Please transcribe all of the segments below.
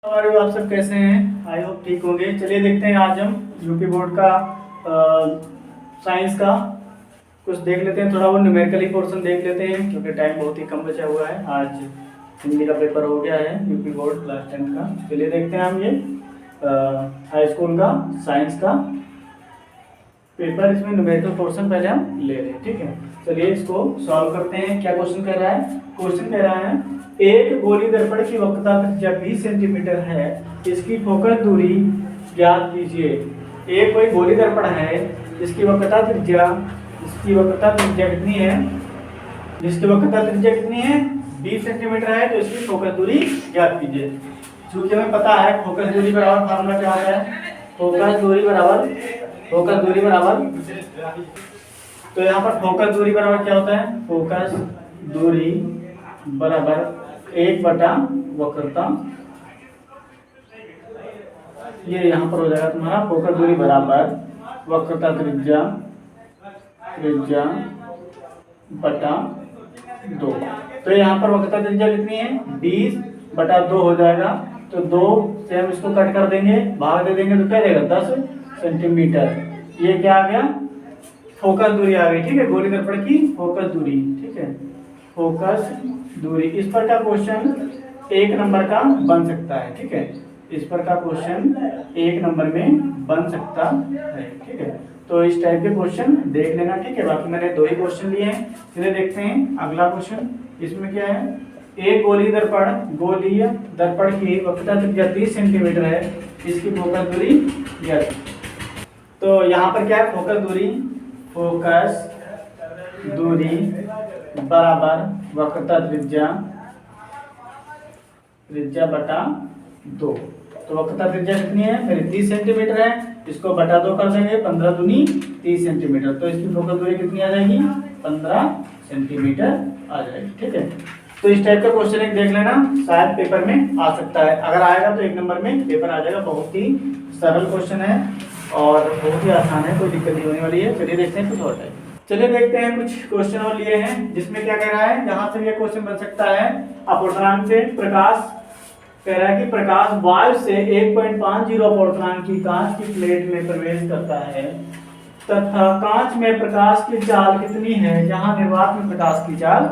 हमारे आप सब कैसे हैं? आई होप ठीक होंगे। चलिए देखते हैं, आज हम यूपी बोर्ड का साइंस का कुछ देख लेते हैं। थोड़ा वो न्यूमेरिकली पोर्शन देख लेते हैं क्योंकि टाइम बहुत ही कम बचा हुआ है। आज हिंदी का पेपर हो गया है, यूपी बोर्ड क्लास 10 का। चलिए देखते हैं हम ये हाई स्कूल का साइंस का पेपर। इसमें न्यूमेरिकल पोर्शन पहले हम ले रहे हैं, ठीक है। चलिए इसको सॉल्व करते हैं। क्या क्वेश्चन कर रहा है? क्वेश्चन कह रहा है एक गोली दर्पण की वक्रता त्रिज्या 20 सेंटीमीटर है, इसकी फोकस दूरी ज्ञात कीजिए। एक कोई गोली दर्पण है जिसकी वक्रता त्रिज्या कितनी है? जिसकी वक्रता त्रिज्या कितनी है? 20 सेंटीमीटर है, तो इसकी फोकस दूरी ज्ञात कीजिए। चूंकि हमें पता है फोकस दूरी बराबर फार्मूला क्या होता है, फोकस दूरी बराबर तो यहाँ पर फोकस दूरी बराबर क्या होता है? फोकस दूरी बराबर 1 बटा वक्रता। ये यहाँ पर हो जाएगा तुम्हारा फोकस दूरी बराबर वक्रता त्रिज्या बटा 2। तो यहाँ पर वक्रता त्रिज्या कितनी है? 20/2 हो जाएगा। तो 2 से हम इसको कट कर देंगे, भाग दे देंगे, तो क्या रहेगा? 10 सेंटीमीटर। ये क्या आ गया? फोकस दूरी आ गई, ठीक है। गोली दर्पण की फोकस दूरी, ठीक है, फोकस दूरी। इस पर का क्वेश्चन 1 नंबर का बन सकता है, ठीक है। इस पर का क्वेश्चन 1 नंबर में बन सकता है, ठीक है। तो इस टाइप के क्वेश्चन देख लेना, ठीक है। बाकी मैंने 2 ही क्वेश्चन लिए हैं। चलिए देखते हैं अगला क्वेश्चन। इसमें क्या है? एक गोलीय दर्पण की वक्रता त्रिज्या 30 सेंटीमीटर है, इसकी फोकस दूरी ज्ञात। तो यहाँ पर क्या है? फोकस दूरी बराबर वक्रता त्रिज्या बटा 2। तो वक्रता त्रिज्या कितनी है मेरी? 30 सेंटीमीटर है, इसको बटा 2 कर देंगे, 15 दूनी 30 सेंटीमीटर। तो इसकी फोकस दूरी कितनी आ जाएगी? 15 सेंटीमीटर आ जाएगी, ठीक है। तो इस टाइप का क्वेश्चन एक देख लेना, शायद पेपर में आ सकता है। अगर आएगा तो 1 नंबर में पेपर आ जाएगा। बहुत ही सरल क्वेश्चन है और बहुत ही आसान है, कोई दिक्कत नहीं होने वाली है। चलिए देखते हैं कुछ और टाइप। चलिए देखते हैं कुछ क्वेश्चन और लिए हैं, जिसमें क्या कह रहा है, जहां से ये क्वेश्चन बन सकता है। अपवर्तनांक से प्रकाश कह रहा है कि प्रकाश वायु से 1.50 अपवर्तनांक की कांच की प्लेट में प्रवेश करता है तथा कांच में प्रकाश की चाल कितनी है? जहां निर्वात में प्रकाश की चाल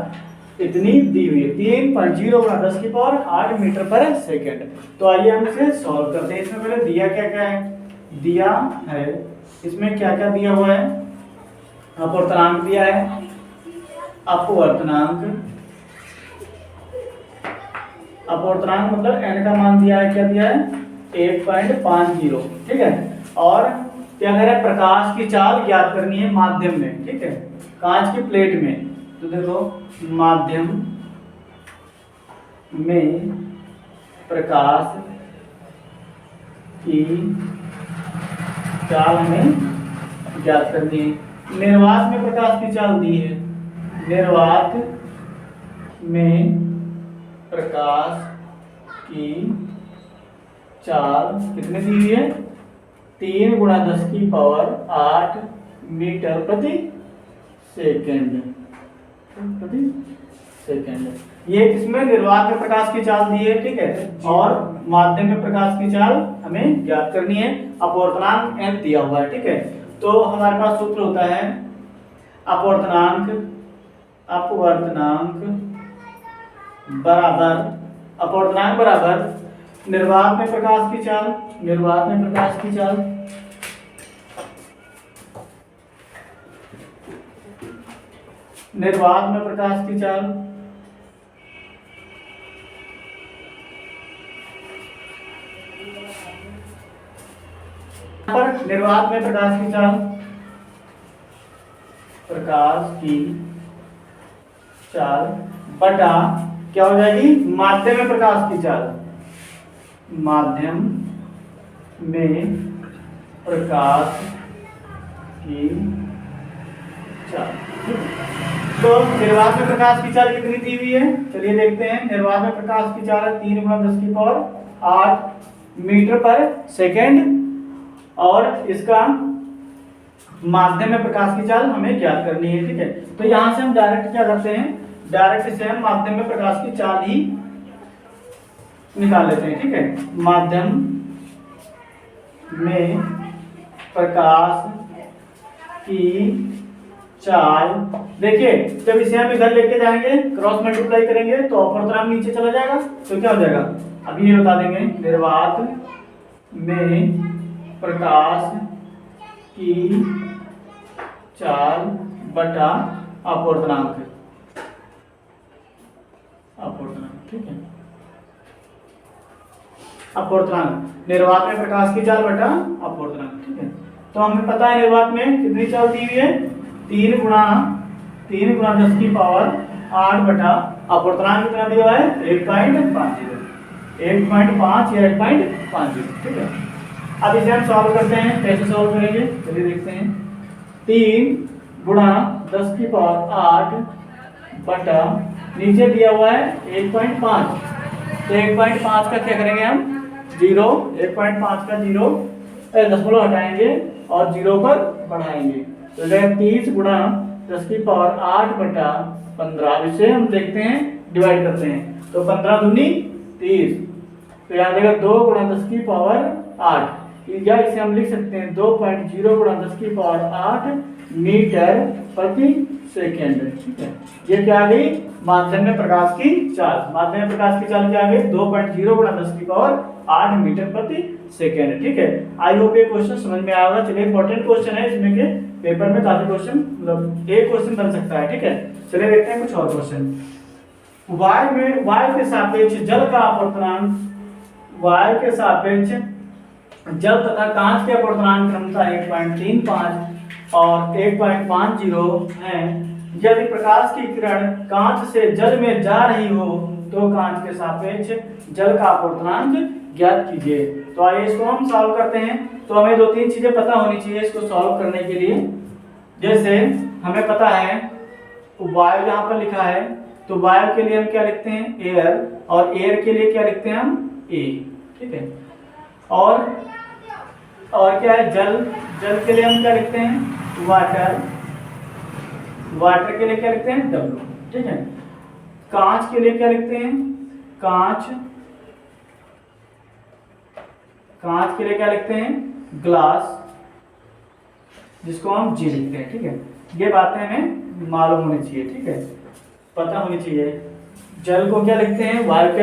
इतनी दी हुई है, 3.0 × 10⁸ मीटर पर सेकेंड। तो आइए हम इसे सॉल्व करते हैं। इसमें पहले दिया क्या क्या है? दिया है इसमें क्या क्या दिया हुआ है? अपवर्तनांक दिया है, अपवर्तनांक मतलब n का मान दिया है। क्या दिया है? 1.50, ठीक है। और क्या कह रहा है? प्रकाश की चाल ज्ञात करनी है माध्यम में, ठीक है, कांच की प्लेट में। तो देखो, माध्यम में प्रकाश की चाल हमें ज्ञात करनी है। निर्वात में प्रकाश की चाल दी है, निर्वात में प्रकाश की चाल कितनी दी हुई है? 3 × 10⁸ मीटर प्रति सेकेंड। ये इसमें निर्वात में प्रकाश की चाल दी है, ठीक है। और माध्यम में प्रकाश की चाल हमें ज्ञात करनी है। अपवर्तनांक n दिया हुआ है, ठीक है। तो हमारे पास सूत्र होता है अपवर्तनांक बराबर निर्वात में प्रकाश की चाल, निर्वात में प्रकाश की चाल पर निर्वात में प्रकाश की चाल बटा क्या हो जाएगी? माध्यम में प्रकाश की चाल, माध्यम में प्रकाश की चाल। तो निर्वात में प्रकाश की चाल कितनी दी हुई है? चलिए देखते हैं। निर्वात में प्रकाश की चाल है 3 × 10⁸ मीटर पर सेकेंड, और इसका माध्यम में प्रकाश की चाल हमें ज्ञात करनी है, ठीक है। तो यहां से हम डायरेक्ट क्या करते हैं, डायरेक्ट से हम माध्यम में प्रकाश की चाल ही निकाल लेते हैं, ठीक है। माध्यम में प्रकाश की चाल, देखिए जब इसे हम इधर लेके जाएंगे क्रॉस मल्टीप्लाई करेंगे तो अपवर्तनांक नीचे चला जाएगा, तो क्या हो जाएगा, अभी ये बता देंगे। निर्वात में प्रकाश की चाल बटा अपवर्तनांक, ठीक है। अपवर्तनांक निर्वात में प्रकाश की चाल बटा अपवर्तनांक, ठीक है। तो हमें पता है निर्वात में कितनी चाल दी हुई है, 3 गुणा 10 की पावर 8 बटा अपवर्तनांक कितना दिया हुआ है 1.50 या 1.50, ठीक है। अब इसे हम सॉल्व करते हैं, कैसे सॉल्व करेंगे चलिए देखते हैं। 3 गुणा 10 की पावर 8 बटा नीचे दिया हुआ है 1.5, तो 1.5 का क्या करेंगे हम 0, 1.5 का 0 दशमलव हटाएंगे और 0 पर बढ़ाएंगे, तो 30 गुणा 10 की पावर 8 बटा 15, इसे हम देखते हैं डिवाइड करते हैं, तो 15 दूनी 30, तो यहाँ देगा 2 गुणा 10 की पावर 8, या इसे हम लिख सकते हैं 2.0 गुणा 10 की पावर 8 मीटर प्रति सेकेंड, ठीक है। ये क्या आ गई माध्यम में प्रकाश की चाल, माध्यम में प्रकाश की चाल क्या आ गई 2.0 गुणा 10 की पावर 8 मीटर प्रति सेकेंड, ठीक है। आई होप ये क्वेश्चन समझ में आएगा। चलिए इंपॉर्टेंट क्वेश्चन है, इसमें के पेपर में काफी क्वेश्चन मतलब एक क्वेश्चन बन सकता है, ठीक है। चलिए देखते हैं कुछ और क्वेश्चन। वायु के सापेक्ष जल का अपवर्तनांक, वायु के सापेक्ष जल तथा कांच के अपवर्तनांक क्रमशः 1.35 और 1.50 है। यदि प्रकाश की किरण कांच से जल में जा रही हो तो कांच के सापेक्ष जल का अपवर्तनांक ज्ञात कीजिए। तो आइए इसको हम सॉल्व करते हैं। तो हमें 2-3 चीजें पता होनी चाहिए इसको सॉल्व करने के लिए। जैसे हमें पता है वायु यहाँ पर लिखा है, तो वायु के लिए हम क्या लिखते हैं एयर, और एयर के लिए क्या लिखते हैं हम ए, ठीक है। और क्या है जल, जल के लिए हम क्या लिखते हैं वाटर, वाटर के लिए क्या लिखते हैं डब्ल्यू, ठीक है। कांच के लिए क्या लिखते हैं कांच, कांच के लिए क्या लिखते हैं ग्लास, जिसको हम जी लिखते हैं, ठीक है। ये बातें हमें मालूम होनी चाहिए, ठीक है, पता होनी चाहिए। जल को क्या लिखते हैं वायु को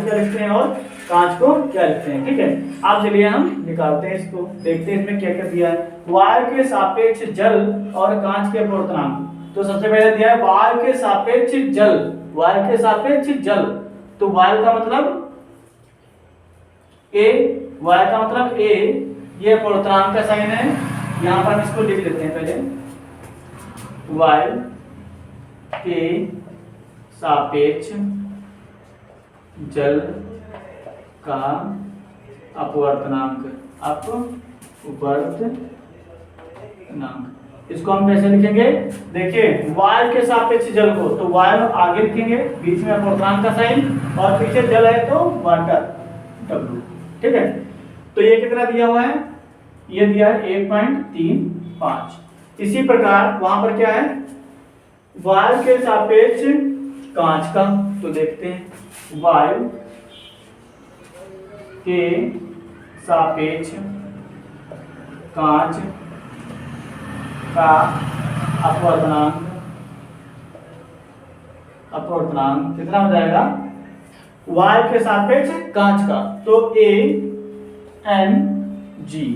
क्या लिखते हैं और कांच को क्या लिखते हैं, ठीक है। अब चलिए हम निकालते हैं इसको, देखते हैं इसमें क्या क्या दिया है। वायु के सापेक्ष जल और कांच के अपवर्तनांक, तो सबसे पहले दिया है वायु के सापेक्ष जल, वायु के सापेक्ष जल, तो वायु का मतलब ए, वायु का मतलब ए, ये अपवर्तनांक का साइन है, यहाँ पर हम इसको लिख लेते हैं पहले, वायु के सापेक्ष जल का अपवर्तनांक, इसको हम कैसे लिखेंगे, देखिए वायु के सापेक्ष जल को, तो वायु आगे लिखेंगे, बीच में अपवर्तनांक का साइन, और पीछे जल है तो वाटर डब्ल्यू, ठीक है। तो ये कितना दिया हुआ है, ये दिया है 1.35। इसी प्रकार वहां पर क्या है वायु के सापेक्ष कांच का, तो देखते हैं वायु के सापेक्ष कांच का अपवर्तनांक, अपवर्तनांक कितना हो जाएगा वायु के सापेक्ष कांच का, तो ए एन जी,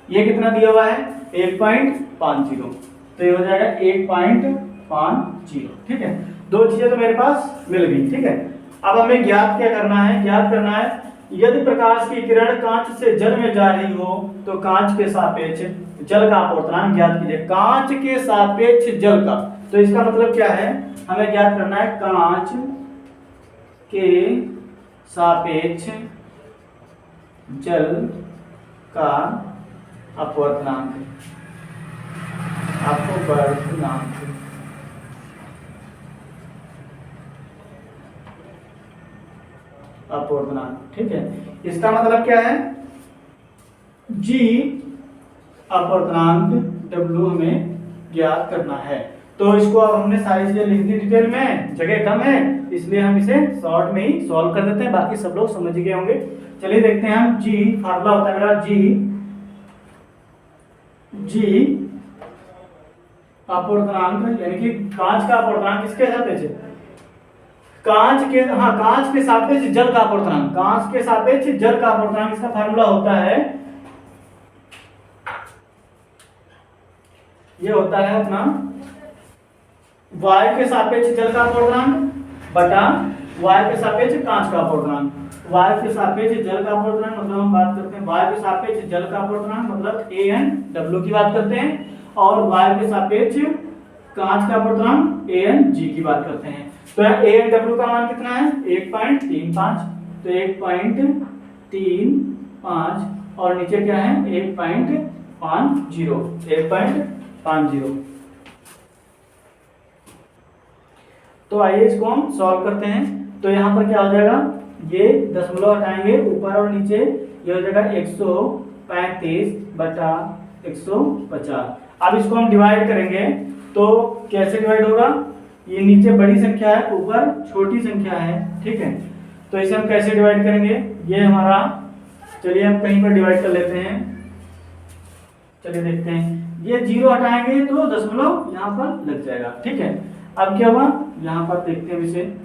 ये कितना दिया हुआ है 1.50, तो ये हो जाएगा 1.50, ठीक है। 2 चीजें तो मेरे पास मिल गई, ठीक है। अब हमें ज्ञात क्या करना है, ज्ञात करना है यदि प्रकाश की किरण कांच से जल में जा रही हो तो कांच के सापेक्ष जल का अपवर्तनांक ज्ञात कीजिए। कांच के सापेक्ष जल का, तो इसका मतलब क्या है, हमें ज्ञात करना है कांच के सापेक्ष जल का अपवर्तनांक, अपवर्तनांक, ठीक है। इसका मतलब क्या है जी अपवर्तनांक W हमें ज्ञात करना है। तो इसको अब हमने सारी चीजें लिख दी डिटेल में, जगह कम है इसलिए हम इसे शॉर्ट में ही सॉल्व कर देते हैं, बाकी सब लोग समझ गए होंगे। चलिए देखते हैं हम। जी फार्मूला होता है मेरा जी अपवर्तनांक, यानी कि कांच का अपवर्तनांक किसके सापेक्ष है? कांच के सापेक्ष जल का अपवर्तनांक, कांच के सापेक्ष जल का अपवर्तनांक, इसका फार्मूला होता है, ये होता है अपना वायु के सापेक्ष जल का अपवर्तनांक बटा वायु के सापेक्ष कांच का अपवर्तनांक। वायु के सापेक्ष जल का अपवर्तनांक मतलब हम बात करते हैं वायु के सापेक्ष जल का अपवर्तनांक मतलब AN W की बात करते हैं, और वायु के सापेक्ष कांच का अपवर्तनांक ANG की बात करते हैं। तो ANW का मान कितना है? 1.35, तो 1.35 और नीचे क्या है? 1.50। तो आइए इसको हम सॉल्व करते हैं। तो यहाँ पर क्या हो जाएगा, ये दशमलव हटाएंगे ऊपर और नीचे, ये हो जाएगा 135 बटा 150। अब इसको हम डिवाइड करेंगे, तो कैसे डिवाइड होगा? ये नीचे बड़ी संख्या है, ऊपर छोटी संख्या है, ठीक है। तो इसे हम कैसे डिवाइड करेंगे? ये हमारा, चलिए हम कहीं पर डिवाइड कर लेते हैं, चलिए देखते हैं। ये 0 हटाएंगे तो दशमलव यहाँ पर लग जाएगा, ठीक है। अब क्या हुआ, यहाँ पर देखते हैं इसे,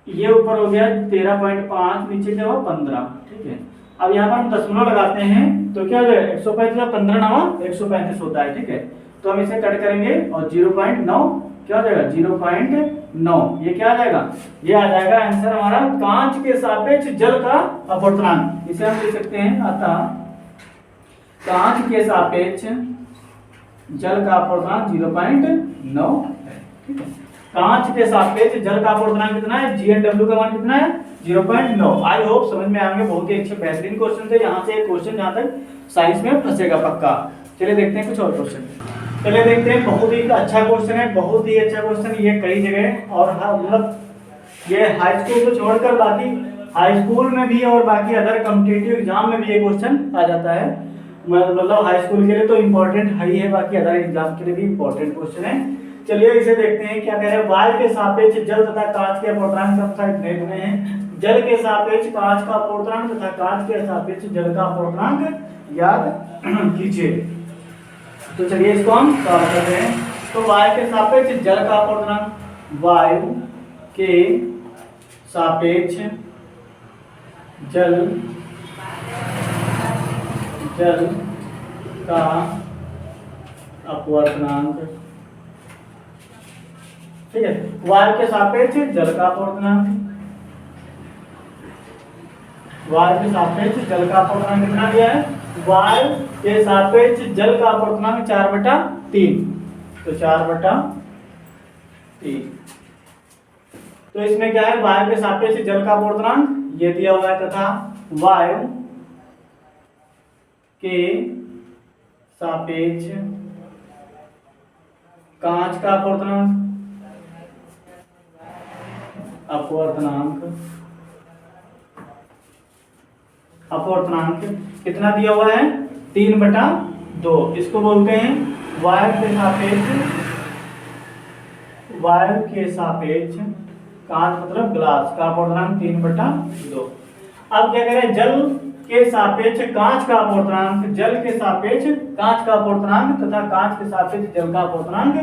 ये ऊपर हो गया 13.5, नीचे क्या हुआ 15, ठीक है। अब यहाँ पर हम दशमलव लगाते हैं तो क्या हो जाएगा, 135 का 15 नवा 135 होता है, ठीक है। तो हम इसे कट करेंगे और 0.9 क्या हो जाएगा, 0.9। ये क्या आ जाएगा, ये आ जाएगा आंसर हमारा कांच के सापेक्ष जल का अपवर्तनांक। इसे हम लिख सकते हैं, अतः कांच के सापेक्ष जल का अपवर्तनांक 0.9 है, ठीक है। कांच के सापेक्ष जल का अपवर्तनांक कितना है? GNW का मान कितना है? 0.9। आई होप समझ में आएंगे, बहुत ही अच्छे बेहतरीन क्वेश्चन थे। यहाँ से एक क्वेश्चन जहाँ तक साइंस में फंसेगा पक्का। चलिए देखते हैं कुछ और क्वेश्चन। चलिए देखते हैं, बहुत ही अच्छा क्वेश्चन है, बहुत ही अच्छा क्वेश्चन। ये कई जगह और मतलब ये हाई स्कूल को छोड़कर बाकी हाई स्कूल में भी और बाकी अदर कॉम्पिटिटिव एग्जाम में भी ये क्वेश्चन आ जाता है। मतलब हाई स्कूल के लिए तो इम्पोर्टेंट है, बाकी अदर एग्जाम के लिए भी इम्पोर्टेंट क्वेश्चन है। चलिए इसे देखते हैं क्या कह रहे हैं। वायु के सापेक्ष जल तथा कांच के अपवर्तनांक सब साइड देख रहे हैं। जल के सापेक्ष कांच का अपवर्तनांक तथा कांच के सापेक्ष जल का अपवर्तनांक याद कीजिए। तो चलिए इसको हम सॉल्व कर रहे हैं। तो वायु के सापेक्ष जल का अपवर्तनांक, वायु के सापेक्ष जल का अपवर्तनांक, ठीक है। वायु के सापेक्ष जल का अपवर्तनांक, वायु के सापेक्ष जल का अपवर्तनांक कितना दिया है? वायु के सापेक्ष जल का अपवर्तनांक 4/3, तो 4/3। तो इसमें क्या है, वायु के सापेक्ष जल का अपवर्तनांक ये दिया हुआ है, तथा वायु के सापेक्ष कांच का अपवर्तनांक अपवर्तनांक कितना दिया हुआ है? 3/2। इसको बोलते हैं वायु के सापेक्ष कांच मतलब ग्लास का अपवर्तनांक 3/2। अब क्या करें, जल के सापेक्ष कांच का अपवर्तनांक, जल के सापेक्ष कांच का अपवर्तनांक तथा कांच के सापेक्ष जल का अपवर्तनांक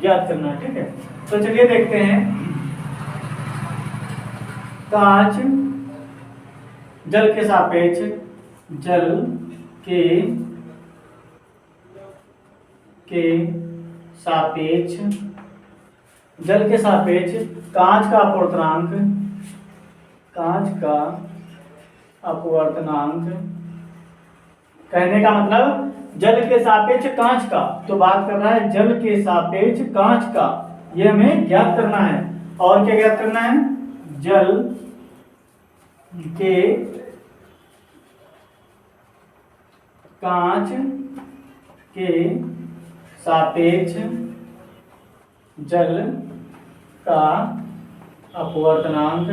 ज्ञात करना है, ठीक है। तो चलिए देखते हैं। कांच जल के सापेक्ष कांच का अपवर्तनांक, कहने का मतलब जल के सापेक्ष कांच का, तो बात कर रहा है जल के सापेक्ष कांच का, ये हमें ज्ञात करना है। और क्या ज्ञात करना है? जल के कांच के सापेक्ष जल का अपवर्तनांक,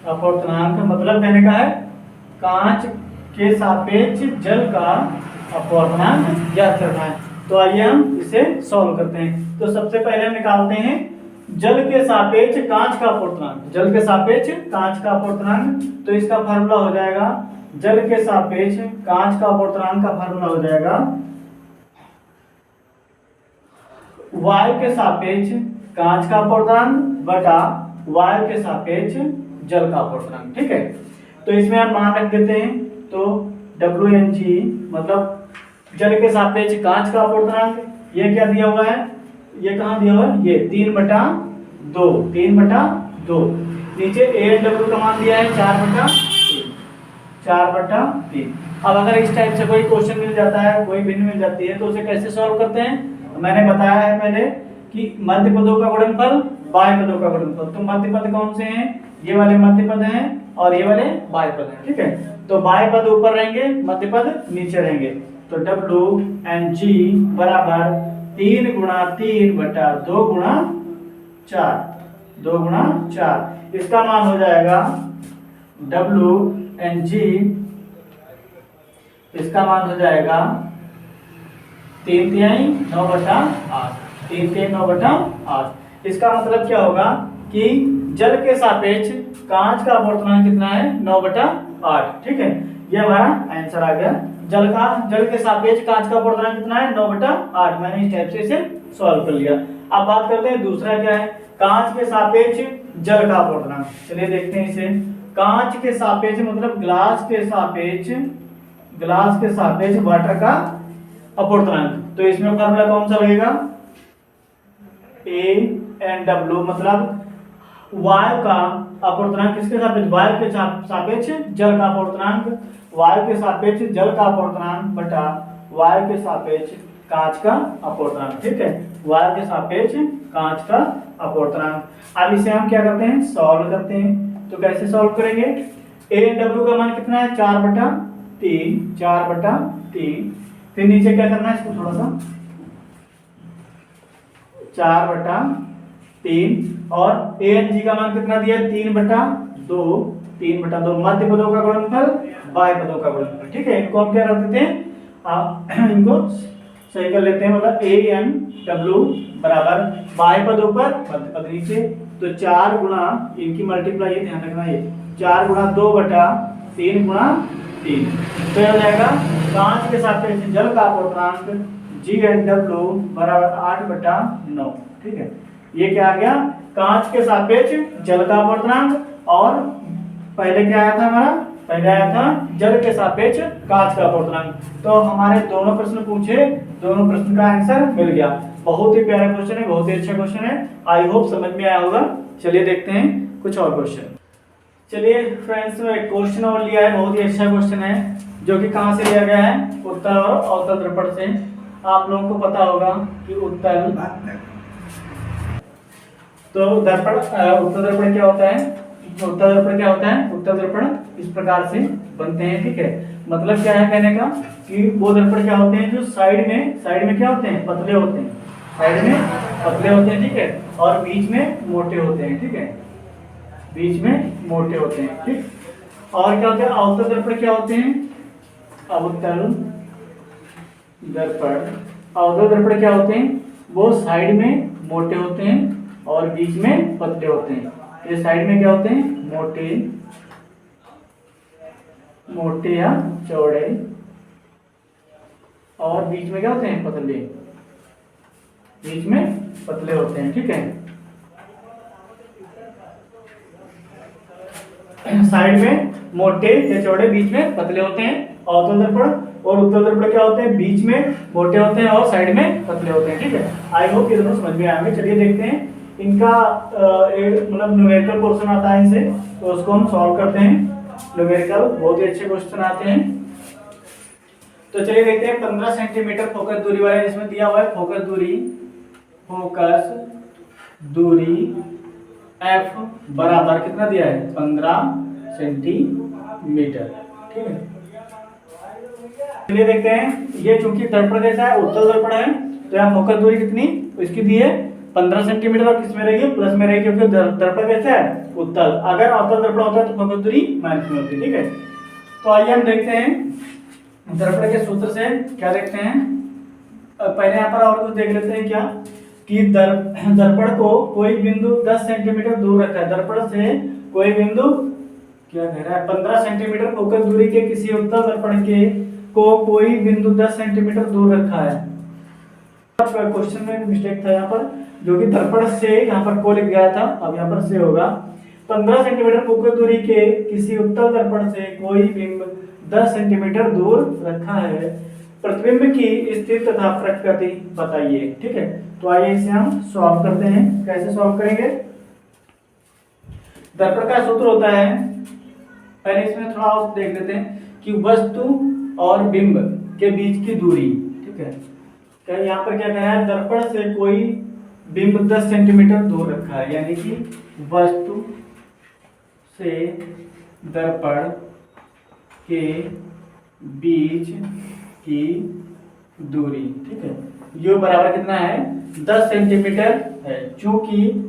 अपवर्तनांक मतलब कहने का है कांच के सापेक्ष जल का अपवर्तनांक ज्ञात करना है। तो आइए हम इसे सॉल्व करते हैं। तो सबसे पहले हम निकालते हैं जल के सापेक्ष कांच का अपवर्तनांक। जल के सापेक्ष कांच का अपवर्तनांक, तो इसका फार्मूला हो जाएगा जल के सापेक्ष कांच का अपवर्तनांक का फार्मूला हो जाएगा वायु के सापेक्ष कांच का अपवर्तनांक बटा वायु के सापेक्ष जल का अपवर्तनांक। ठीक है, तो इसमें हम मान रख देते हैं। तो Wng मतलब जल के सापेक्ष कांच का अपवर्तनांक, ये क्या दिया हुआ है, ये कहाँ दिया हुआ है, ये 3/2, 3/2। नीचे AW का मान दिया है 4/3, 4/3। अब अगर इस टाइप से कोई क्वेश्चन मिल जाता है, कोई भिन्न मिल जाती है, तो उसे कैसे सॉल्व करते हैं। मैंने बताया है पहले कि मध्य पदों का गुणनफल बाह्य पदों का गुणनफल। तो मध्य पद कौन से हैं, ये वाले मध्य पद हैं और ये वाले बाह्य पद हैं। ठीक है, तो बाह्य पद ऊपर रहेंगे, मध्य पद नीचे रहेंगे। तो Wng बराबर 3 × 3/2 × 4, 2 × 4। इसका मान हो जाएगा Wng, इसका मान हो जाएगा 3/3 9/8, 3/3 9/8। इसका मतलब क्या होगा कि जल के सापेक्ष कांच का अपवर्तनांक कितना है, 9/8। ठीक है, ये हमारा आंसर आ गया। जल के सापेक्ष कांच का अपवर्तनांक कितना है, 9/8। मैंने इस टाइप से इसे सॉल्व कर लिया। अब बात करते हैं दूसरा क्या है, कांच के सापेक्ष जल का अपवर्तनांक। चलिए देखते हैं इसे। कांच के सापेक्ष मतलब ग्लास के सापेक्ष वाटर का अपवर्तनांक। तो इसमें फार्मूला कौन सा लगेगा, ANW मतलब वायु का अपवर्तनांक किसके सापेक्ष, वायु के सापेक्ष जल का अपवर्तनांक, वायु के सापेक्ष जल का अपवर्तनांक बटा वायु के सापेक्ष कांच का अपवर्तनांक। ठीक है, वायु के सापेक्ष कांच का अपवर्तनांक। अब इसे हम क्या करते हैं, सॉल्व करते हैं। तो कैसे सॉल्व करेंगे, ANW का मान कितना है, 4/3, 4/3। फिर नीचे क्या करना है, इसको थोड़ा सा 4/3 और Ang का मान कितना दिया है, 3/2, 3/2। मध्य पदों का गुणनफल बाह्य पदों का गुणनफल। ठीक है, इनको हम क्या रख देते हैं, इनको सही कर लेते हैं। मतलब ANW बराबर बाह्य पद ऊपर मध्य पद नीचे। तो 4 गुणा इनकी मल्टीप्लाई, ये ध्यान रखना, ये 4 × 2/3 × 3। तो हो जाएगा कांच के सापेक्ष जल का अपवर्तनांक GNW बराबर 8/9। ठीक है, ये क्या आ गया, कांच के सापेक्ष जल का अपवर्तनांक। और पहले क्या आया था हमारा, पहले आया था जल के सापेक्ष कांच का अपवर्तनांक। तो हमारे दोनों प्रश्न पूछे, दोनों प्रश्न का आंसर मिल गया। बहुत ही प्यारा क्वेश्चन है, बहुत ही अच्छा क्वेश्चन है। आई होप समझ में आया होगा। चलिए देखते हैं कुछ और क्वेश्चन। चलिए फ्रेंड्स, एक क्वेश्चन और लिया है, बहुत ही अच्छा क्वेश्चन है, जो कि कहाँ से लिया गया है, उत्तल और अवतल दर्पण से। आप लोगों को पता होगा कि उत्तल दर्पण क्या होता है, उत्तल दर्पण क्या होता है, उत्तल दर्पण इस प्रकार से बनते हैं। ठीक है, मतलब क्या है कहने का कि वो दर्पण क्या होते हैं जो साइड में क्या होते हैं, पतले होते हैं, साइड में पतले होते हैं। ठीक है, और बीच में मोटे होते हैं। ठीक है, बीच में मोटे होते हैं। ठीक, और क्या होते हैं, अवतल दर्पण क्या होते हैं, अवतल दर्पण क्या होते हैं, वो साइड में मोटे होते हैं और बीच में पतले होते हैं। ये साइड में क्या होते हैं, मोटे या चौड़े, और बीच में क्या होते हैं, पतले, बीच में पतले होते हैं। ठीक है, साइड में मोटे या चौड़े, बीच में पतले होते हैं अवतल दर्पण। और उत्तल दर्पण क्या होते हैं, बीच में मोटे होते हैं और साइड में पतले होते हैं। ठीक है, आई होप ये दोनों समझ में आएंगे। चलिए देखते हैं इनका मतलब न्यूमेरिकल पोर्शन आता है इनसे, तो उसको हम सॉल्व करते हैं। न्यूमेरिकल बहुत ही अच्छे क्वेश्चन आते हैं। तो चलिए देखते हैं 15 सेंटीमीटर फोकस दूरी वाले, जिसमें दिया हुआ है फोकस दूरी F बराबर कितना दिया है, 15 सेंटीमीटर। ठीक है, चलिए देखते हैं। ये चूंकि दर्पण जैसा है, उत्तल दर्पण है, तो यहाँ फोकस दूरी कितनी इसकी दी है, 15 सेंटीमीटर। और किस में रहेगी, प्लस में रहेगी, क्योंकि दर्पण कैसा है, उत्तल। अगर अवतल दर्पण होता है तो फोकस दूरी माइनस में होती है। ठीक है, तो आइए हम देखते हैं दर्पण के सूत्र से क्या देखते हैं। पहले यहाँ पर और कुछ देख लेते हैं क्या कि दर्पण को कोई बिंदु 10 सेंटीमीटर दूर रखा है। दर्पण से कोई बिंदु क्या कह रहा है 15 सेंटीमीटर फोकस दूरी के किसी उत्तल दर्पण के को कोई बिंदु 10 सेंटीमीटर दूर रखा है। क्वेश्चन में मिस्टेक था यहाँ पर, जो कि दर्पण से यहाँ पर को लिख गया था, अब यहाँ पर से होगा। 15 सेंटीमीटर फोकस दूरी के किसी उत्तल दर्पण से कोई बिंब 10 सेंटीमीटर दूर रखा है। प्रतिबिंब की स्थिति तथा प्रकृति बताइए। ठीक है, तो आइए इसे हम सॉल्व करते हैं। कैसे सॉल्व करेंगे? दर्पण का सूत्र होता है, पहले इसमें थोड़ा और देख लेते हैं कि वस्तु और बिंब के बीच की दूरी। ठीक है, क्या यहाँ पर क्या कह रहा है? दर्पण से कोई बिंब 10 सेंटीमीटर दूर रखा है, यानी कि वस्तु से दर्पण के बीच की दूरी। ठीक है, यू बराबर कितना है? 10 सेंटीमीटर है। चूंकि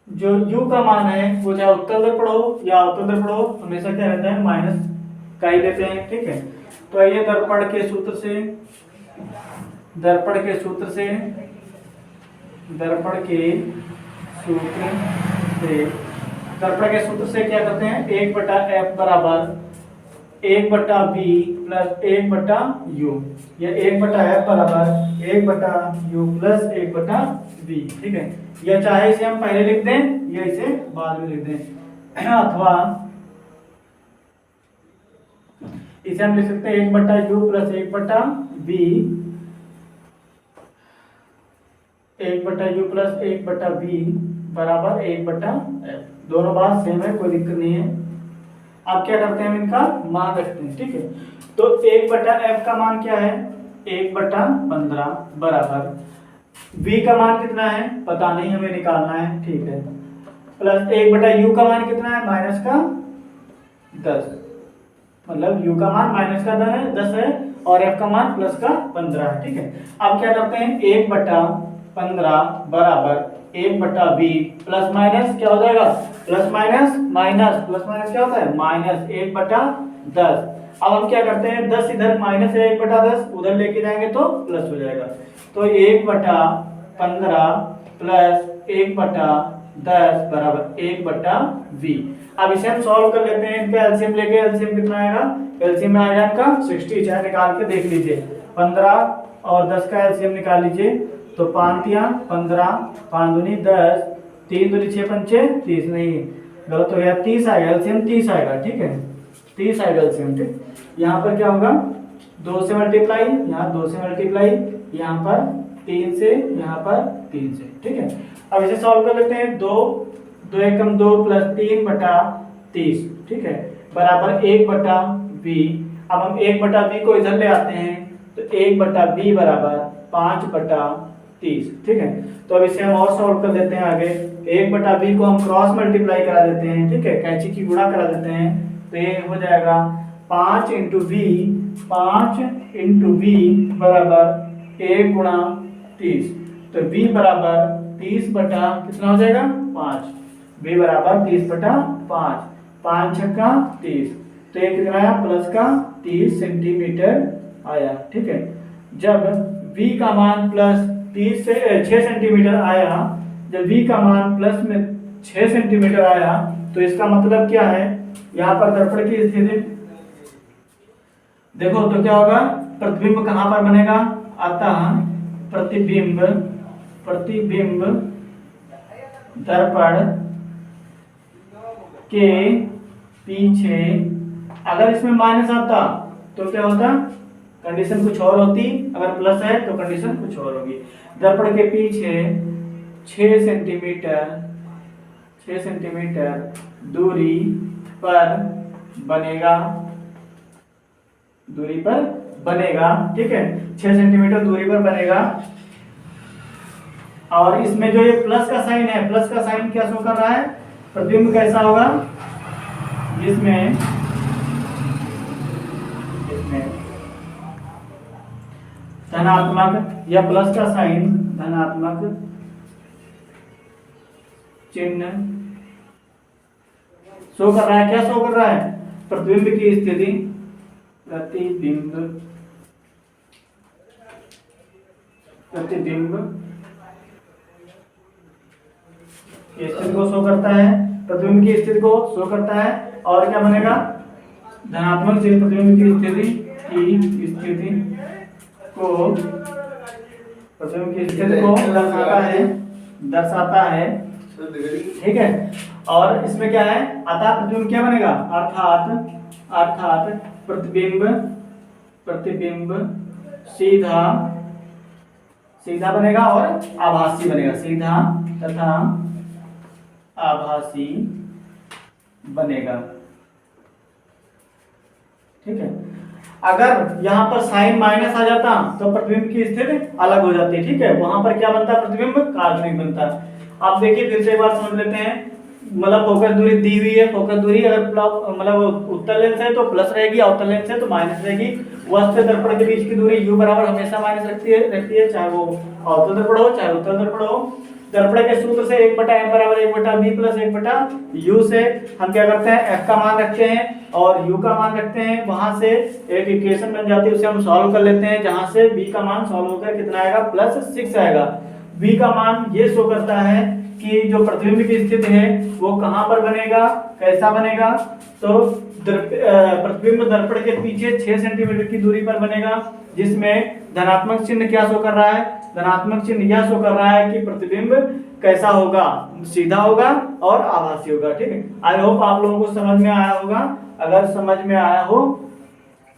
जो u का मान है वो चाहे उत्तल दर्पण हो या अवतल दर्पण हो, हमेशा क्या रहता है? माइनस का ही लेते हैं। ठीक है, तो ये दर्पण के सूत्र से दर्पण के सूत्र से क्या करते हैं? 1/f बराबर 1/b प्लस 1/u, या 1/f बराबर 1/u प्लस 1/b। ठीक है, या चाहे इसे हम पहले लिख दें या इसे बाद में लिख दें, अथवा इसे हम लिख सकते हैं 1/u plus 1/b, 1/u plus 1/b बराबर 1/f। दोनों बात सेम है, कोई दिक्कत नहीं है। अब क्या करते हैं? हम इनका मान रखते हैं। ठीक है, तो 1/f का मान क्या है? 1/15 बराबर v का मान कितना है? पता नहीं, हमें निकालना है। ठीक है, प्लस 1/u का मान कितना है? माइनस का 10, मतलब u का मान माइनस का 10 है और f का मान प्लस का 15 है। ठीक है, अब क्या करते हैं? 1/15 बराबर 1/b प्लस माइनस क्या हो जाएगा? प्लस माइनस क्या होता है? माइनस 1/10। अब हम क्या करते हैं? 10 इधर माइनस है, 1/10 उधर लेके जाएंगे तो प्लस हो जाएगा। तो 1/15 प्लस 1/10 बराबर 1/v। अब इसे हम सॉल्व कर लेते हैं। इनका एलसीएम लेके, एलसीएम कितना आएगा? एलसीएम में आएगा इनका 60। चाहे निकाल के देख लीजिए, 15 और 10 का एलसीएम निकाल लीजिए। तो 5 या 15, 5 दूनी 10, 3 दूनी 6 पंचे 30, नहीं गलत हो गया, 30 आएगा एलसीएम, 30 आएगा। ठीक है, 30 आएगा एलसीएम। ठीक, यहाँ पर क्या होगा? 2 से मल्टीप्लाई, यहाँ 2 से मल्टीप्लाई, यहाँ पर 3 से, यहाँ पर 3 से। ठीक है, अब इसे सॉल्व कर लेते हैं। 2 एकम 2 प्लस 3/30। ठीक है, बराबर 1/b। अब हम 1/b को इधर ले आते हैं, तो 1/b बराबर 5/30। ठीक है, तो अब इसे हम और सॉल्व कर लेते हैं आगे। 1/b को हम क्रॉस मल्टीप्लाई करा देते हैं। ठीक है, कैंची की गुणा करा देते हैं, तो ये हो जाएगा 5 × b बराबर 1 × 30। तो b बराबर 30 बटा कितना हो जाएगा? 5। b बराबर 30/5, 5 छक्का 30, तो ये कितना आया? प्लस का 30 सेंटीमीटर आया। ठीक है, जब v का मान प्लस 30 से 6 सेंटीमीटर आया, जब v का मान प्लस में 6 सेंटीमीटर आया, तो इसका मतलब क्या है? यहाँ पर दर्पण की स्थिति देखो तो क्या होगा? प्रतिबिंब कहाँ पर बनेगा? अतः प्रतिबिंब दर्पण के पीछे, अगर इसमें माइनस आता तो क्या होता? कंडीशन कुछ और होती, अगर प्लस है तो कंडीशन कुछ और होगी। दर्पण के पीछे 6 सेंटीमीटर दूरी पर बनेगा। ठीक है, 6 सेंटीमीटर दूरी पर बनेगा। और इसमें जो ये प्लस का साइन है, प्लस का साइन क्या शो कर रहा है? प्रतिबिंब कैसा होगा? जिसमें धनात्मक या प्लस का साइन, धनात्मक चिन्ह शो कर रहा है। क्या शो कर रहा है? प्रतिबिंब की स्थिति, प्रतिबिंब की स्थिति को शो करता है, प्रतिबिंब की स्थिति को शो करता है। और क्या बनेगा, धनात्मक चिन्ह प्रतिबिंब की स्थिति को दर्शाता है, ठीक है। और इसमें क्या है, अतः प्रतिबिंब क्या बनेगा, अर्थात प्रतिबिंब सीधा बनेगा और आभासी बनेगा, सीधा तथा आभासी बनेगा, ठीक है। अगर यहाँ पर साइन माइनस आ जाता तो प्रतिबिंब की स्थिति अलग हो जाती, ठीक है। वहां पर क्या बनता, प्रतिबिंब काल्पनिक बनता। आप देखिए फिर से एक बार समझ लेते हैं, मतलब फोकस दूरी दी हुई है, फोकस दूरी अगर मतलब उत्तल लेंस है तो प्लस रहेगी, अवतल लेंस है तो माइनस रहेगी। वस्तु से दर्पण के बीच की दूरी u बराबर हमेशा माइनस रहती है, चाहे वो अवतल दर्पण हो चाहे उत्तल दर्पण हो। दर्पण के सूत्र से 1/m बराबर 1/b प्लस 1/u से हम क्या करते हैं, f का मान रखते हैं और u का मान रखते हैं। वहां से एक इक्वेशन बन जाती है, उसे हम सॉल्व कर लेते हैं, जहां से b का मान सॉल्व होकर कितना आएगा, +6 आएगा। b का मान ये शो करता है कि जो प्रतिबिंब की स्थिति है वो कहां पर बनेगा, कैसा बनेगा, तो प्रतिबिंब दर्पण के पीछे 6 सेंटीमीटर की दूरी पर बनेगा, जिसमें धनात्मक चिन्ह क्या शो कर रहा है, धनात्मक चिन्ह यह शो कर रहा है कि प्रतिबिंब कैसा होगा, सीधा होगा और आभासी होगा, ठीक है। आई होप आप लोगों को समझ में आया होगा। अगर समझ में आया हो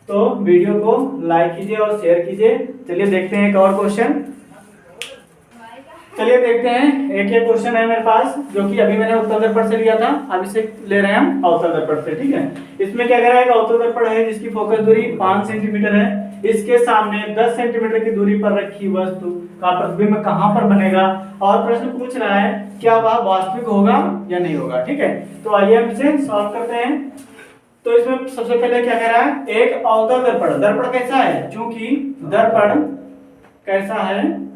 तो वीडियो को लाइक कीजिए और शेयर कीजिए। चलिए देखते हैं एक और क्वेश्चन। चलिए देखते हैं, एक ये क्वेश्चन है मेरे पास जो कि अभी मैंने उत्तल दर्पण से लिया था, अब इसे ले रहे हैं हम अवतल दर्पण से, ठीक है। इसमें क्या कह रहा है, अवतल दर्पण है जिसकी फोकस दूरी 5 सेंटीमीटर है, इसके सामने 10 सेंटीमीटर की दूरी पर रखी वस्तु का प्रतिबिंब कहां पर बनेगा, और प्रश्न पूछ रहा है क्या वह वास्तविक होगा या नहीं होगा, ठीक है। तो आइए हम इसे सॉल्व करते हैं। तो इसमें सबसे पहले क्या कह रहा है, एक अवतल दर्पण, दर्पण कैसा है, चूंकि दर्पण कैसा है,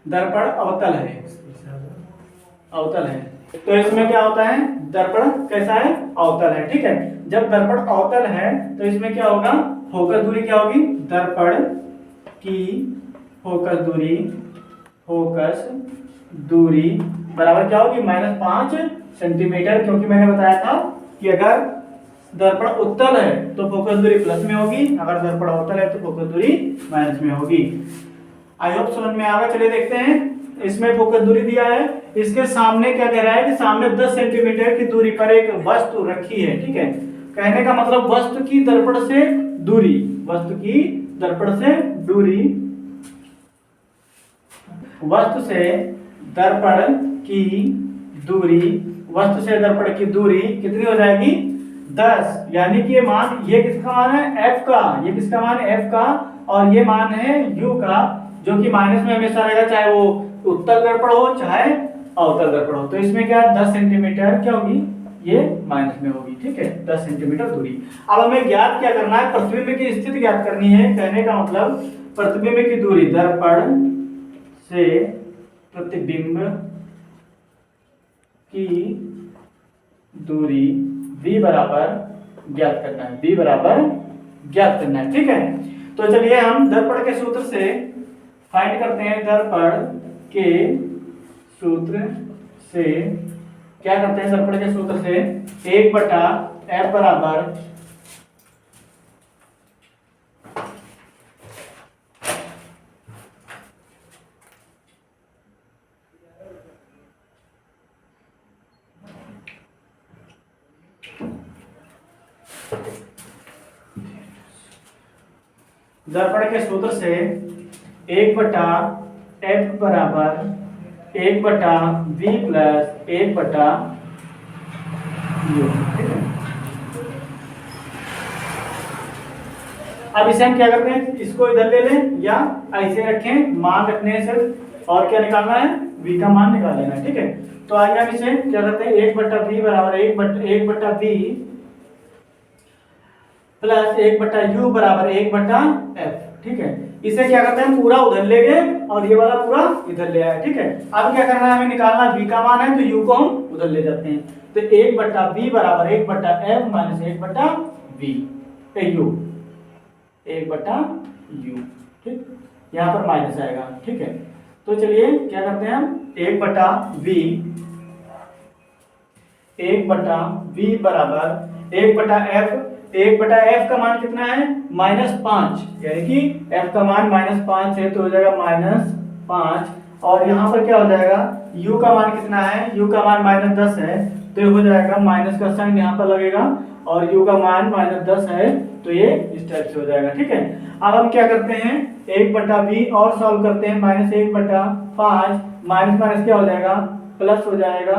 दर्पण अवतल है, अवतल है। तो इसमें क्या होता है, दर्पण कैसा है, अवतल है, ठीक है। जब दर्पण अवतल है तो इसमें क्या होगा, फोकस दूरी क्या होगी, दर्पण की फोकस दूरी बराबर क्या होगी, -5 सेंटीमीटर, क्योंकि मैंने बताया था कि अगर दर्पण उत्तल है तो फोकस दूरी प्लस में होगी, अगर दर्पण अवतल है तो फोकस दूरी माइनस में होगी। आई होप समझ में आ गया। चलिए देखते हैं, इसमें फोकस दूरी दिया है, इसके सामने क्या कह रहा है कि सामने 10 सेंटीमीटर की दूरी पर एक वस्तु रखी है, ठीक है। कहने का मतलब वस्तु की दर्पण से दूरी, वस्तु की दर्पण से दूरी, वस्तु से दर्पण की दूरी, वस्तु से दर्पण की दूरी कितनी हो जाएगी, 10, यानी कि ये मान, ये किसका मान है, f का, ये किसका मान है, f का, और ये मान है u का, जो कि माइनस में हमेशा रहेगा, चाहे वो उत्तल दर्पण हो चाहे अवतल दर्पण हो। तो इसमें क्या 10 सेंटीमीटर क्या होगी, ये माइनस में होगी, ठीक है, 10 सेंटीमीटर दूरी। अब हमें ज्ञात क्या करना है, प्रतिबिंब की स्थिति ज्ञात करनी है। कहने का मतलब प्रतिबिंब की दूरी, दर्पण से प्रतिबिंब की दूरी b बराबर ज्ञात करना है, b बराबर ज्ञात करना है, ठीक है। तो चलिए हम दर्पण के सूत्र से फाइंड करते हैं, दर्पण के सूत्र से क्या करते हैं, दर्पण के सूत्र से 1/f बराबर दर्पण के सूत्र से 1/f बराबर 1/v प्लस 1/u, अब इसे हम क्या करते हैं, इसको इधर ले लें या ऐसे रखें, मान रखने हैं सिर्फ, और क्या निकालना है, v का मान निकाल लेना है, ठीक है। तो आइए हम इसे क्या करते हैं, 1/v बराबर 1/v प्लस 1/u बराबर 1/f, ठीक है। इसे क्या करते हैं, पूरा उधर ले गए और ये वाला पूरा इधर ले आए। ठीक है, अब क्या करना है, हमें निकालना v का मान है, तो u को हम उधर ले जाते हैं। तो 1/v बराबर 1/f minus 1/v u, 1/u। ठीक, यहाँ पर माइनस आएगा। ठीक है, तो चलिए क्या करते हैं हम, 1/v बराबर 1/f। 1/f का मान कितना है, -5, यानी कि f का मान -5 है तो हो जाएगा -5। और यहाँ पर क्या हो जाएगा, u का मान कितना है, u का मान -10 है तो ये हो जाएगा माइनस का साइन यहाँ पर लगेगा, और u का मान -10 है तो ये इस टाइप से हो जाएगा। ठीक है, अब हम क्या करते हैं, 1/v और सॉल्व करते हैं, -1/5 माइनस क्या हो जाएगा, प्लस हो जाएगा,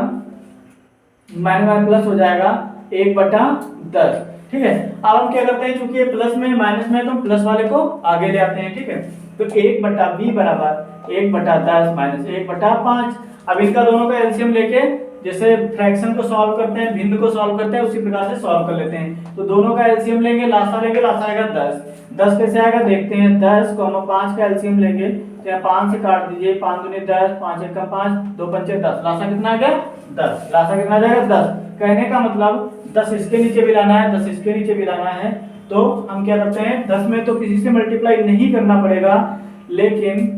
माइनस प्लस हो जाएगा 1/10। ठीक है, अब हम क्या करते हैं, चूंकि ये प्लस में माइनस में तो प्लस वाले को आगे ले आते हैं। ठीक है, तो 1/v बराबर 1/10 माइनस 1/5। अब इनका दोनों का एलसीएम लेके जैसे फ्रैक्शन को सॉल्व करते हैं, भिन्न को सॉल्व करते हैं, उसी प्रकार से सॉल्व कर लेते हैं। तो दोनों का एलसीएम लेंगे, लासा लेंगे, लासा आएगा 10। 10 कैसे आएगा देखते हैं, 10, 5 का एलसीएम लेंगे तो यहाँ 5 से काट दीजिए, 5 दूनी 10, 5 1 5, 2 पंचे 10, लासा कितना आ गया 10, लासा कितना आ जाएगा 10। कहने का मतलब 10 इसके नीचे भी लाना है, 10 इसके नीचे भी लाना है, तो हम क्या करते हैं, 10 में तो किसी से मल्टीप्लाई नहीं करना पड़ेगा, लेकिन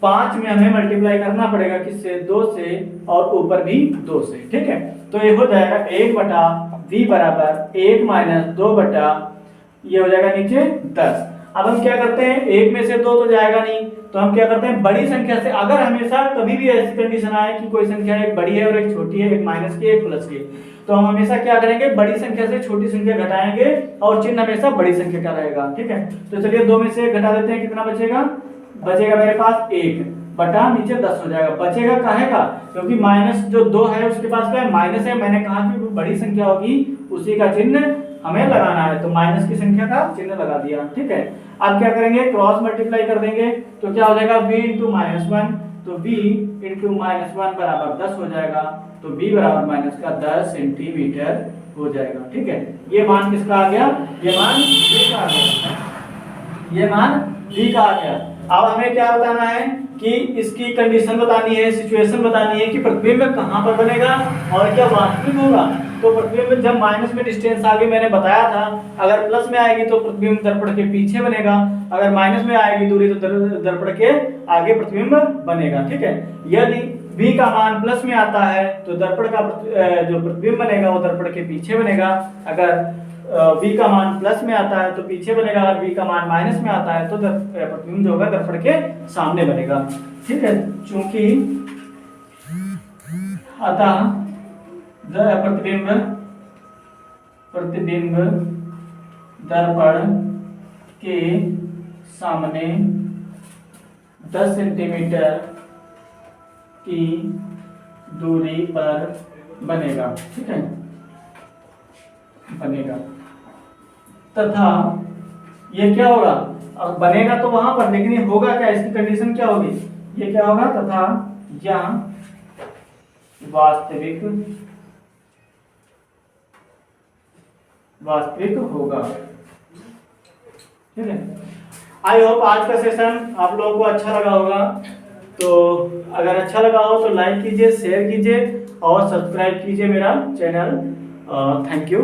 5 में हमें मल्टीप्लाई करना पड़ेगा, किससे, 2 से, और ऊपर भी 2 से। ठीक है, तो ये हो जाएगा 1/v बराबर 1 माइनस 2 बटा, ये हो जाएगा नीचे 10। अब हम क्या करते हैं, 1 में से 2 तो जाएगा नहीं, तो हम क्या करते हैं, बड़ी संख्या से, अगर हमेशा कभी भी ऐसी कंडीशन आए कि कोई संख्या एक बड़ी है और एक छोटी है, एक माइनस की एक प्लस की, तो हम हमेशा क्या करेंगे, बड़ी संख्या से छोटी संख्या घटाएंगे और चिन्ह हमेशा बड़ी संख्या का रहेगा। ठीक है, तो चलिए 2 में से 1 घटा देते हैं, कितना बचेगा, बचेगा मेरे पास 1 बटा नीचे 10 हो जाएगा। बचेगा काहे का, क्योंकि माइनस जो 2 है उसके पास क्या है, माइनस है, मैंने कहा कि बड़ी संख्या होगी उसी का चिन्ह हमें लगाना है, तो माइनस की संख्या का चिन्ह लगा दिया। ठीक है, अब क्या करेंगे, क्रॉस मल्टीप्लाई कर देंगे, तो क्या हो जाएगा, v × -1, तो v × -1 बराबर 10 हो जाएगा, तो v बराबर माइनस का 10 सेंटीमीटर हो जाएगा। ठीक है, ये मान किसका आ गया, ये मान v का आ गया, ये मान v का आ गया। अब हमें क्या बताना है कि इसकी कंडीशन बतानी है, सिचुएशन बतानी है कि प्रतिबिंब कहाँ पर बनेगा और क्या वास्तविक होगा। तो प्रतिबिंब जब माइनस में डिस्टेंस आगे मैंने बताया था, अगर प्लस में आएगी तो प्रतिबिंब दर्पण के पीछे बनेगा, अगर माइनस में आएगी दूरी तो दर्पण के आगे प्रतिबिंब बनेगा। ठीक है, यदि v का मान प्लस में आता है तो दर्पण का जो प्रतिबिंब बनेगा वो दर्पण के पीछे बनेगा, अगर v का मान प्लस में आता है तो पीछे बनेगा, अगर v का मान माइनस में आता है तो प्रतिबिंब जो होगा दर्पण के सामने बनेगा। ठीक है, चूंकि अतः प्रतिबिंब दर्पण के सामने 10 सेंटीमीटर की दूरी पर बनेगा। ठीक है, बनेगा, तथा ये क्या होगा, अब बनेगा तो वहां पर, लेकिन ये होगा क्या, इसकी कंडीशन क्या होगी, ये क्या होगा, तथा यह वास्तविक होगा। ठीक है, आई होप आज का सेशन आप लोगों को अच्छा लगा होगा, तो अगर अच्छा लगा हो तो लाइक कीजिए, शेयर कीजिए और सब्सक्राइब कीजिए मेरा चैनल। Thank you.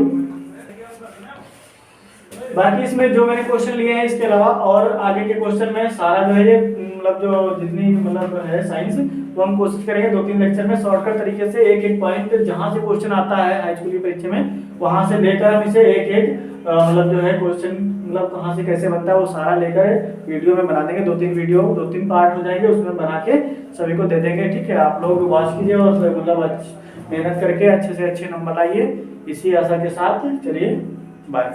बाकी इसमें जो मैंने क्वेश्चन लिए हैं इसके अलावा और आगे के क्वेश्चन में सारा जो है ये मतलब जो जितनी मतलब है साइंस, तो हम कोशिश करेंगे 2-3 लेक्चर में शॉर्टकट तरीके से एक पॉइंट जहां से क्वेश्चन आता है हाई स्कूल की परीक्षा में, वहां से लेकर हम इसे एक मतलब जो है क्वेश्चन मतलब कहां से कैसे बनता है वो सारा लेकर वीडियो में बना देंगे। 2-3 वीडियो 2-3 पार्ट हो जाएंगे, उसमें बना के सभी को दे देंगे। ठीक है, आप लोग वॉच कीजिए और मतलब मेहनत करके अच्छे से अच्छे नंबर लाइए, इसी आशा के साथ चलिए बाय।